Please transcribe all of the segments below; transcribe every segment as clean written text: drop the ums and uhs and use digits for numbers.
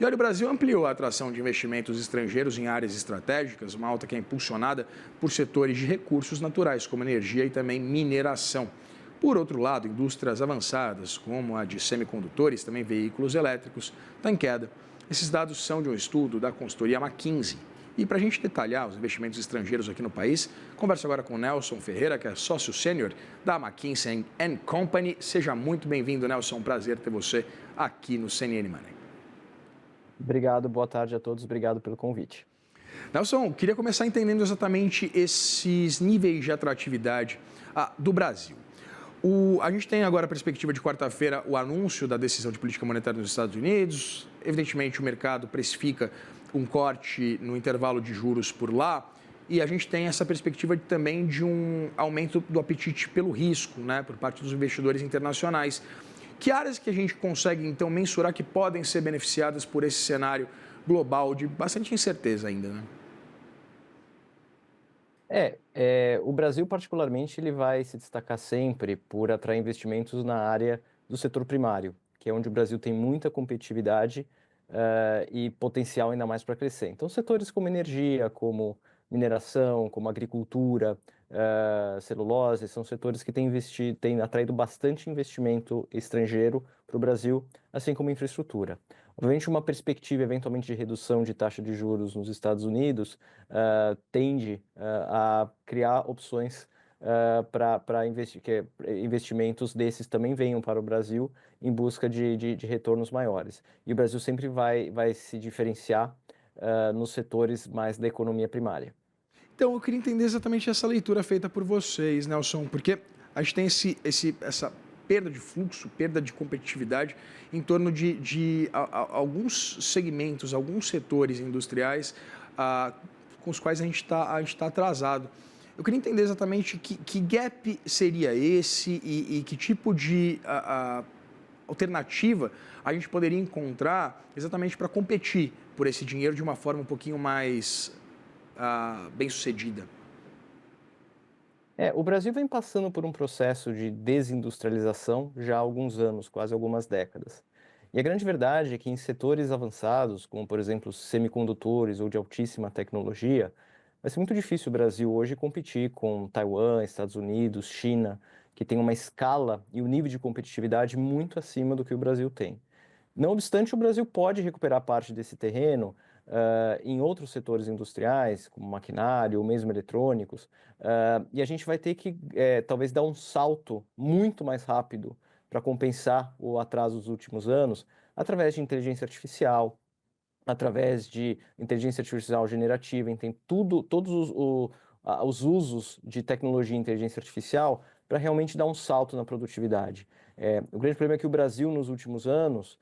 E olha, o Brasil ampliou a atração de investimentos estrangeiros em áreas estratégicas, uma alta que é impulsionada por setores de recursos naturais, como energia e também mineração. Por outro lado, indústrias avançadas, como a de semicondutores, também veículos elétricos, estão em queda. Esses dados são de um estudo da consultoria McKinsey. E para a gente detalhar os investimentos estrangeiros aqui no país, converso agora com Nelson Ferreira, que é sócio sênior da McKinsey Company. Seja muito bem-vindo, Nelson. Um prazer ter você aqui no CNN Money. Obrigado, boa tarde a todos, obrigado pelo convite. Nelson, queria começar entendendo exatamente esses níveis de atratividade do Brasil. A gente tem agora a perspectiva de quarta-feira o anúncio da decisão de política monetária nos Estados Unidos. Evidentemente, o mercado precifica um corte no intervalo de juros por lá. E a gente tem essa perspectiva também de um aumento do apetite pelo risco, né, por parte dos investidores internacionais. Que áreas que a gente consegue, então, mensurar que podem ser beneficiadas por esse cenário global de bastante incerteza ainda, né? O Brasil particularmente ele vai se destacar sempre por atrair investimentos na área do setor primário, que é onde o Brasil tem muita competitividade e potencial ainda mais para crescer. Então, setores como energia, como mineração, como agricultura, celulose, são setores que têm atraído bastante investimento estrangeiro para o Brasil, assim como infraestrutura. Obviamente, uma perspectiva eventualmente de redução de taxa de juros nos Estados Unidos tende a criar opções para investimentos desses também venham para o Brasil em busca de retornos maiores. E o Brasil sempre vai se diferenciar nos setores mais da economia primária. Então, eu queria entender exatamente essa leitura feita por vocês, Nelson, porque a gente tem essa perda de fluxo, perda de competitividade em torno de alguns segmentos, alguns setores industriais com os quais a gente tá atrasado. Eu queria entender exatamente que gap seria esse e que tipo de alternativa a gente poderia encontrar exatamente para competir por esse dinheiro de uma forma um pouquinho mais bem-sucedida. O Brasil vem passando por um processo de desindustrialização já há alguns anos, quase algumas décadas. E a grande verdade é que em setores avançados, como por exemplo semicondutores ou de altíssima tecnologia, vai ser muito difícil o Brasil hoje competir com Taiwan, Estados Unidos, China, que tem uma escala e um nível de competitividade muito acima do que o Brasil tem. Não obstante, o Brasil pode recuperar parte desse terreno em outros setores industriais, como maquinário ou mesmo eletrônicos, e a gente vai ter que talvez dar um salto muito mais rápido para compensar o atraso dos últimos anos, através de inteligência artificial, através de inteligência artificial generativa, tem todos os usos de tecnologia e inteligência artificial para realmente dar um salto na produtividade. O grande problema é que o Brasil, nos últimos anos,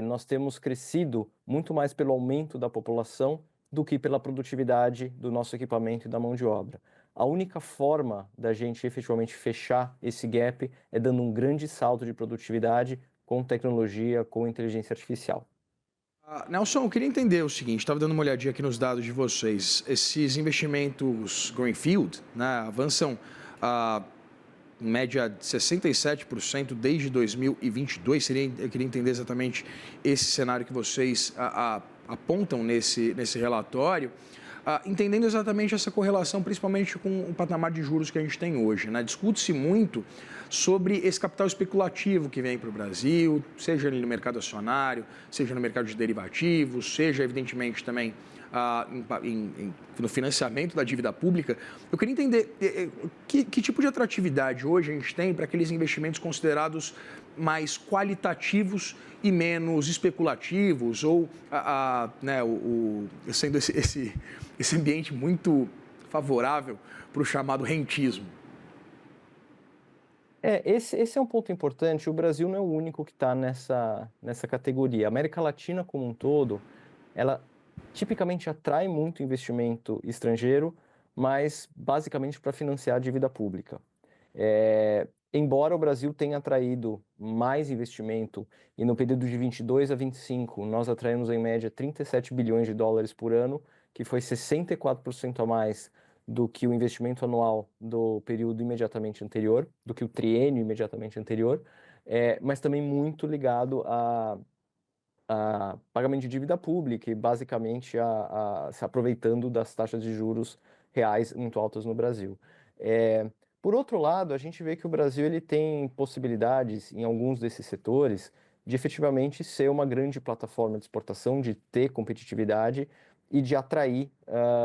nós temos crescido muito mais pelo aumento da população do que pela produtividade do nosso equipamento e da mão de obra. A única forma da gente efetivamente fechar esse gap é dando um grande salto de produtividade com tecnologia, com inteligência artificial. Nelson, eu queria entender o seguinte, estava dando uma olhadinha aqui nos dados de vocês. Esses investimentos Greenfield, né, avançam em média de 67% desde 2022. Eu queria entender exatamente esse cenário que vocês apontam nesse relatório. Entendendo exatamente essa correlação, principalmente com o patamar de juros que a gente tem hoje, né? Discute-se muito sobre esse capital especulativo que vem para o Brasil, seja no mercado acionário, seja no mercado de derivativos, seja, evidentemente, também no financiamento da dívida pública. Eu queria entender que tipo de atratividade hoje a gente tem para aqueles investimentos considerados mais qualitativos e menos especulativos, ou né, sendo esse ambiente muito favorável para o chamado rentismo. Esse é um ponto importante. O Brasil não é o único que está nessa categoria. A América Latina como um todo, ela tipicamente atrai muito investimento estrangeiro, mas basicamente para financiar a dívida pública. Embora o Brasil tenha atraído mais investimento, e no período de 22 a 25, nós atraímos em média 37 bilhões de dólares por ano, que foi 64% a mais do que o investimento anual do período imediatamente anterior, do que o triênio imediatamente anterior, mas também muito ligado pagamento de dívida pública e basicamente se aproveitando das taxas de juros reais muito altas no Brasil. Por outro lado, a gente vê que o Brasil ele tem possibilidades em alguns desses setores de efetivamente ser uma grande plataforma de exportação, de ter competitividade e de atrair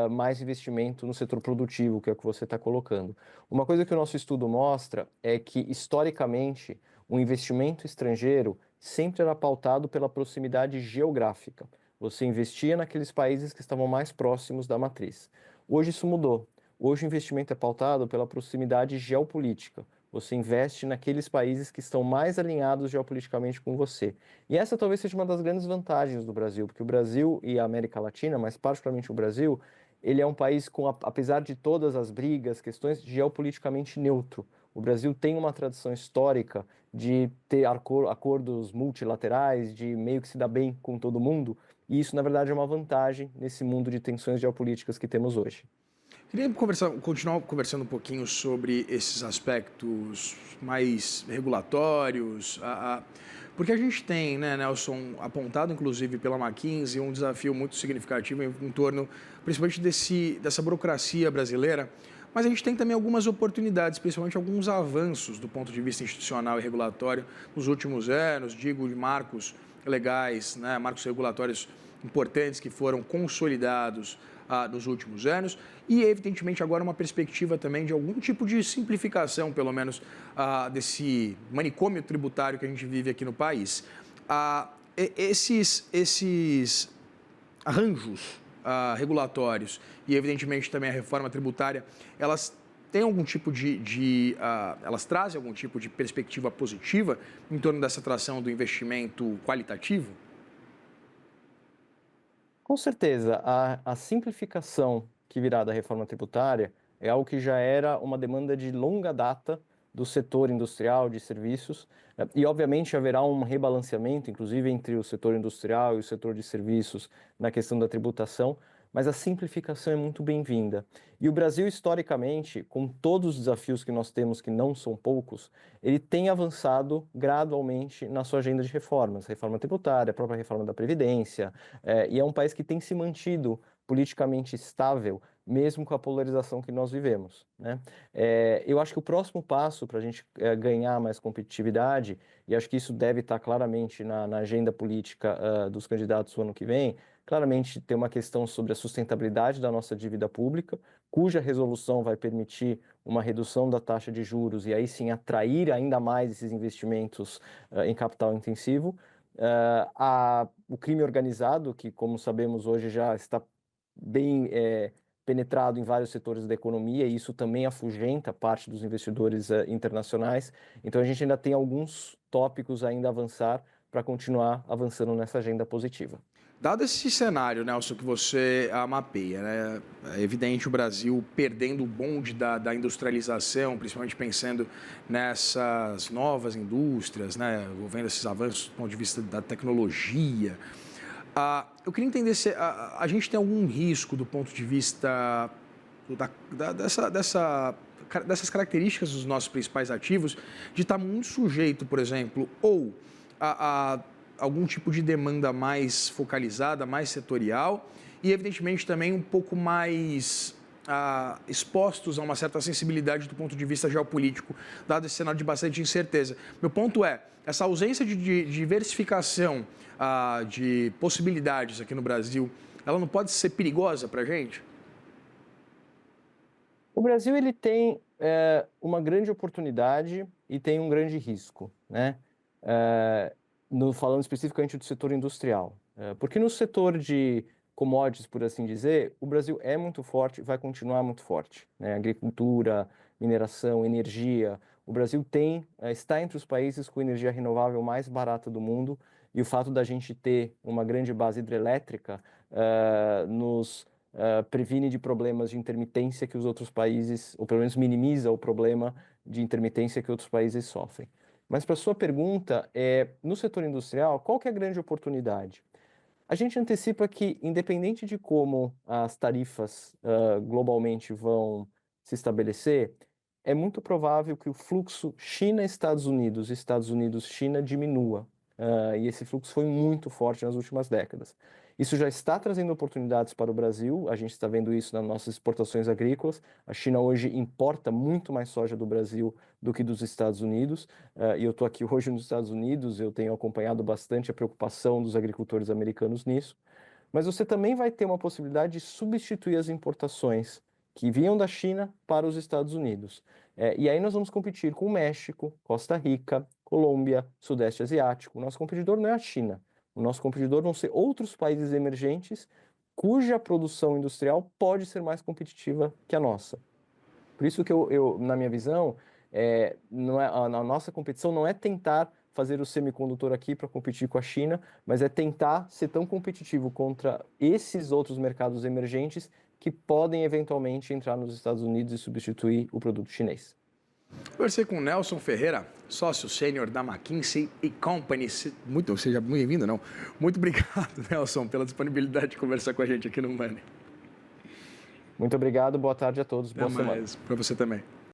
mais investimento no setor produtivo, que é o que você está colocando. Uma coisa que o nosso estudo mostra é que, historicamente, o investimento estrangeiro sempre era pautado pela proximidade geográfica. Você investia naqueles países que estavam mais próximos da matriz. Hoje isso mudou. Hoje o investimento é pautado pela proximidade geopolítica. Você investe naqueles países que estão mais alinhados geopoliticamente com você. E essa talvez seja uma das grandes vantagens do Brasil, porque o Brasil e a América Latina, mas particularmente o Brasil, ele é um país com, apesar de todas as brigas, questões, geopoliticamente neutro. O Brasil tem uma tradição histórica de ter acordos multilaterais, de meio que se dar bem com todo mundo, e isso, na verdade, é uma vantagem nesse mundo de tensões geopolíticas que temos hoje. Queria continuar conversando um pouquinho sobre esses aspectos mais regulatórios, porque a gente tem, né, Nelson, apontado inclusive pela McKinsey, um desafio muito significativo em torno, principalmente dessa burocracia brasileira, mas a gente tem também algumas oportunidades, principalmente alguns avanços do ponto de vista institucional e regulatório nos últimos anos, digo, de marcos legais, né, marcos regulatórios importantes que foram consolidados nos últimos anos e, evidentemente, agora uma perspectiva também de algum tipo de simplificação, pelo menos, desse manicômio tributário que a gente vive aqui no país. Esses arranjos regulatórios e, evidentemente, também a reforma tributária, elas têm algum tipo elas trazem algum tipo de perspectiva positiva em torno dessa atração do investimento qualitativo? Com certeza, a simplificação que virá da reforma tributária é algo que já era uma demanda de longa data do setor industrial de serviços, e obviamente haverá um rebalanceamento, inclusive entre o setor industrial e o setor de serviços na questão da tributação, mas a simplificação é muito bem-vinda. E o Brasil, historicamente, com todos os desafios que nós temos, que não são poucos, ele tem avançado gradualmente na sua agenda de reformas, reforma tributária, a própria reforma da Previdência, e é um país que tem se mantido politicamente estável, mesmo com a polarização que nós vivemos, né? Eu acho que o próximo passo para a gente ganhar mais competitividade, e acho que isso deve estar claramente na agenda política dos candidatos no ano que vem, claramente tem uma questão sobre a sustentabilidade da nossa dívida pública, cuja resolução vai permitir uma redução da taxa de juros e aí sim atrair ainda mais esses investimentos em capital intensivo. O crime organizado, que, como sabemos, hoje já está bem penetrado em vários setores da economia, e isso também afugenta parte dos investidores internacionais. Então, a gente ainda tem alguns tópicos ainda a avançar para continuar avançando nessa agenda positiva. Dado esse cenário, Nelson, que você mapeia, né? É evidente o Brasil perdendo o bonde da industrialização, principalmente pensando nessas novas indústrias, né? Envolvendo esses avanços do ponto de vista da tecnologia. Eu queria entender se a gente tem algum risco do ponto de vista dessas características dos nossos principais ativos, de estar muito sujeito, por exemplo, ou a algum tipo de demanda mais focalizada, mais setorial e, evidentemente, também um pouco mais expostos a uma certa sensibilidade do ponto de vista geopolítico, dado esse cenário de bastante incerteza. Meu ponto é, essa ausência de diversificação de possibilidades aqui no Brasil, ela não pode ser perigosa para a gente? O Brasil ele tem uma grande oportunidade e tem um grande risco, né? Falando especificamente do setor industrial. Porque no setor de commodities, por assim dizer, o Brasil é muito forte e vai continuar muito forte, né? Agricultura, mineração, energia. O Brasil está entre os países com energia renovável mais barata do mundo, e o fato da gente ter uma grande base hidrelétrica nos previne de problemas de intermitência que os outros países, ou pelo menos minimiza o problema de intermitência que outros países sofrem. Mas para sua pergunta, no setor industrial, qual que é a grande oportunidade? A gente antecipa que, independente de como as tarifas globalmente vão se estabelecer, é muito provável que o fluxo China-Estados Unidos, Estados Unidos-China diminua. e esse fluxo foi muito forte nas últimas décadas. Isso já está trazendo oportunidades para o Brasil, a gente está vendo isso nas nossas exportações agrícolas. A China hoje importa muito mais soja do Brasil do que dos Estados Unidos, e eu estou aqui hoje nos Estados Unidos, eu tenho acompanhado bastante a preocupação dos agricultores americanos nisso. Mas você também vai ter uma possibilidade de substituir as importações que vinham da China para os Estados Unidos. E aí nós vamos competir com o México, Costa Rica, Colômbia, Sudeste Asiático. O nosso competidor não é a China. O nosso competidor vão ser outros países emergentes cuja produção industrial pode ser mais competitiva que a nossa. Por isso que na minha visão, não é, a nossa competição não é tentar fazer o semicondutor aqui para competir com a China, mas é tentar ser tão competitivo contra esses outros mercados emergentes que podem eventualmente entrar nos Estados Unidos e substituir o produto chinês. Conversei com o Nelson Ferreira, sócio sênior da McKinsey & Company. Seja bem-vindo, não. Muito obrigado, Nelson, pela disponibilidade de conversar com a gente aqui no Money. Muito obrigado, boa tarde a todos, boa semana. Para você também.